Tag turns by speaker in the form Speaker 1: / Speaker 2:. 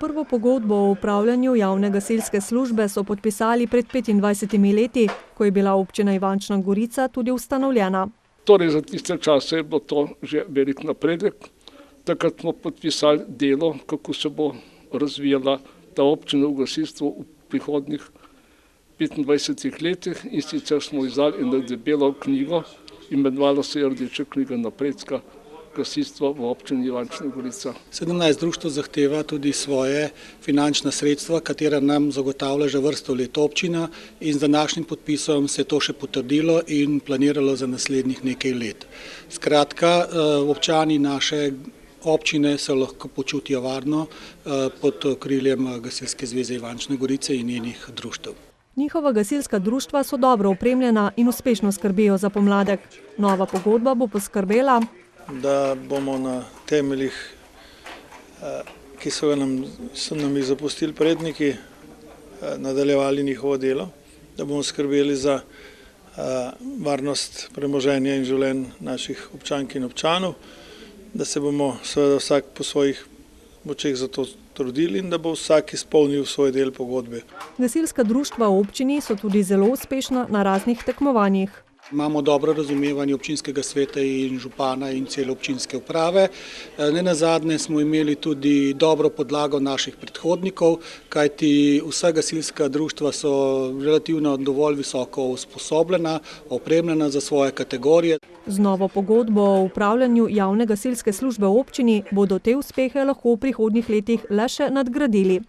Speaker 1: Prvo pogodbo o upravljanju javne gasilske službe so podpisali pred 25 leti, ko je bila občina Ivančna Gorica tudi ustanovljena.
Speaker 2: Torej za tiste čase je bilo to že velik napredek. Takrat smo podpisali delo, kako se bo razvijala ta občina v gasilstvu v prihodnjih 25 letih, in sicer smo izdali eno debelo knjigo, imenovala se je Rdeča knjiga napredka gasilstva v občini Ivančna Gorica.
Speaker 3: 17 društev zahteva tudi svoje finančna sredstva, katera nam zagotavlja že vrsto let občina, in z današnjim podpisom se je to še potrdilo in planiralo za naslednjih nekaj let. Skratka, občani naše občine se lahko počutijo varno pod okriljem Gasilske zveze Ivančne Gorice in njenih društev.
Speaker 1: Njihova gasilska društva so dobro opremljena in uspešno skrbijo za pomladek. Nova pogodba bo poskrbela,
Speaker 4: da bomo na temeljih, ki so nam jih zapustili predniki, nadaljevali njihovo delo, da bomo skrbeli za varnost premoženja in življenj naših občank in občanov, da se bomo seveda vsak po svojih močeh za to trudili in da bo vsak izpolnil svoj del pogodbe.
Speaker 1: Gasilska društva v občini so tudi zelo uspešna na raznih tekmovanjih.
Speaker 3: Imamo dobro razumevanje občinskega sveta in župana in cele občinske uprave. Nenazadnje smo imeli tudi dobro podlago naših predhodnikov, kajti vsa gasilska društva so relativno dovolj visoko usposobljena, opremljena za svoje kategorije.
Speaker 1: Z novo pogodbo o upravljanju javne gasilske službe v občini bodo te uspehe lahko v prihodnjih letih le še nadgradili.